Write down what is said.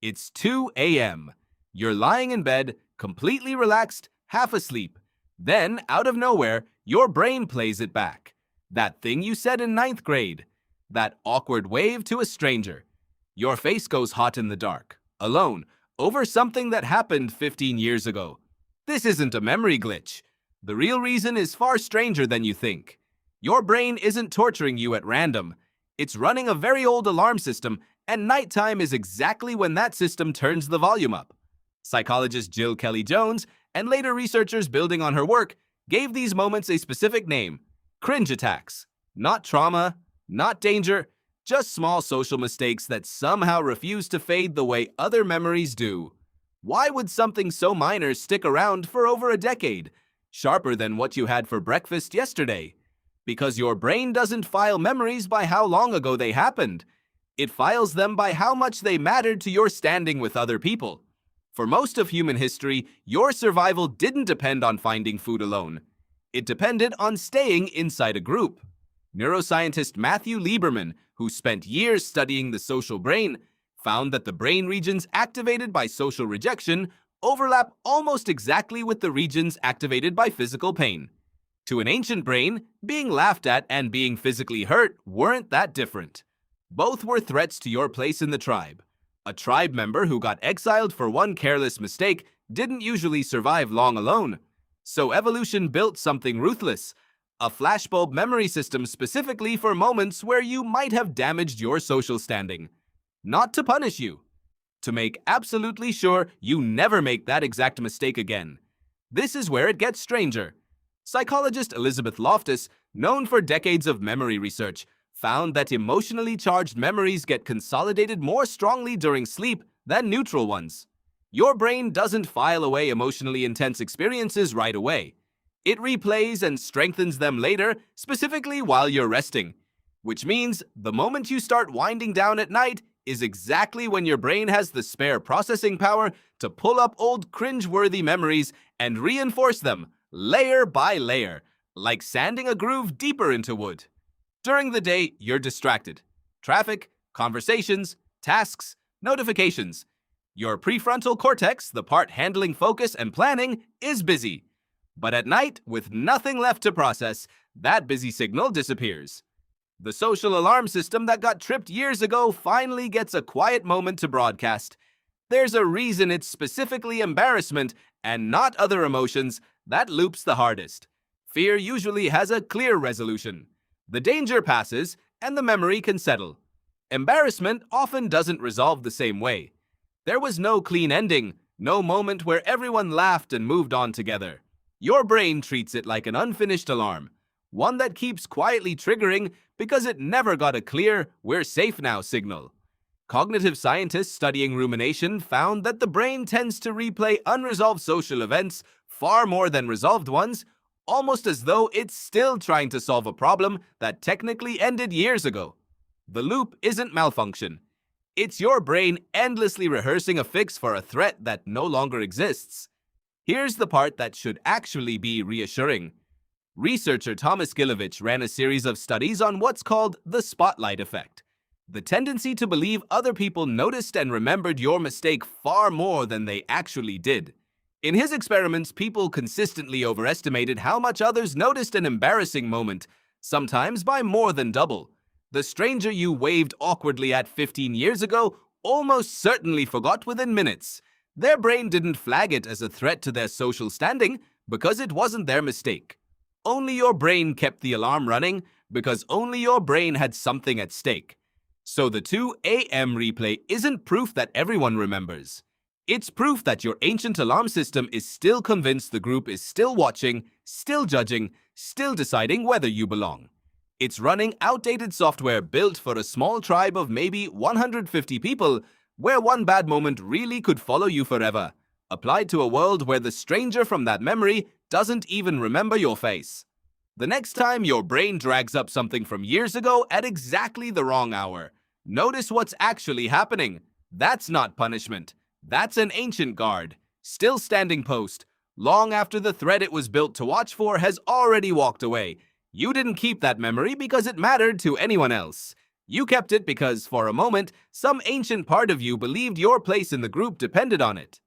It's 2 a.m. You're lying in bed, completely relaxed, half asleep. Then, out of nowhere, your brain plays it back. That thing you said in ninth grade. That awkward wave to a stranger. Your face goes hot in the dark, alone, over something that happened 15 years ago. This isn't a memory glitch. The real reason is far stranger than you think. Your brain isn't torturing you at random. It's running a very old alarm system, and nighttime is exactly when that system turns the volume up. Psychologist Jill Kelly Jones, and later researchers building on her work, gave these moments a specific name: cringe attacks. Not trauma, not danger, just small social mistakes that somehow refuse to fade the way other memories do. Why would something so minor stick around for over a decade, sharper than what you had for breakfast yesterday? Because your brain doesn't file memories by how long ago they happened. It files them by how much they mattered to your standing with other people. For most of human history, your survival didn't depend on finding food alone. It depended on staying inside a group. Neuroscientist Matthew Lieberman, who spent years studying the social brain, found that the brain regions activated by social rejection overlap almost exactly with the regions activated by physical pain. To an ancient brain, being laughed at and being physically hurt weren't that different. Both were threats to your place in the tribe. A tribe member who got exiled for one careless mistake didn't usually survive long alone. So evolution built something ruthless, a flashbulb memory system specifically for moments where you might have damaged your social standing. Not to punish you, to make absolutely sure you never make that exact mistake again. This is where it gets stranger. Psychologist Elizabeth Loftus, known for decades of memory research, found that emotionally charged memories get consolidated more strongly during sleep than neutral ones. Your brain doesn't file away emotionally intense experiences right away. It replays and strengthens them later, specifically while you're resting. Which means the moment you start winding down at night is exactly when your brain has the spare processing power to pull up old cringe-worthy memories and reinforce them, layer by layer, like sanding a groove deeper into wood. During the day, you're distracted. Traffic, conversations, tasks, notifications. Your prefrontal cortex, the part handling focus and planning, is busy. But at night, with nothing left to process, that busy signal disappears. The social alarm system that got tripped years ago finally gets a quiet moment to broadcast. There's a reason it's specifically embarrassment, and not other emotions, that loops the hardest. Fear usually has a clear resolution. The danger passes, and the memory can settle. Embarrassment often doesn't resolve the same way. There was no clean ending, no moment where everyone laughed and moved on together. Your brain treats it like an unfinished alarm, one that keeps quietly triggering because it never got a clear, "we're safe now" signal. Cognitive scientists studying rumination found that the brain tends to replay unresolved social events far more than resolved ones, almost as though it's still trying to solve a problem that technically ended years ago. The loop isn't malfunction. It's your brain endlessly rehearsing a fix for a threat that no longer exists. Here's the part that should actually be reassuring. Researcher Thomas Gilovich ran a series of studies on what's called the spotlight effect, the tendency to believe other people noticed and remembered your mistake far more than they actually did. In his experiments, people consistently overestimated how much others noticed an embarrassing moment, sometimes by more than double. The stranger you waved awkwardly at 15 years ago almost certainly forgot within minutes. Their brain didn't flag it as a threat to their social standing because it wasn't their mistake. Only your brain kept the alarm running because only your brain had something at stake. So the 2 a.m. replay isn't proof that everyone remembers. It's proof that your ancient alarm system is still convinced the group is still watching, still judging, still deciding whether you belong. It's running outdated software built for a small tribe of maybe 150 people, where one bad moment really could follow you forever, applied to a world where the stranger from that memory doesn't even remember your face. The next time your brain drags up something from years ago at exactly the wrong hour, notice what's actually happening. That's not punishment. That's an ancient guard, still standing post, long after the threat it was built to watch for has already walked away. You didn't keep that memory because it mattered to anyone else. You kept it because, for a moment, some ancient part of you believed your place in the group depended on it.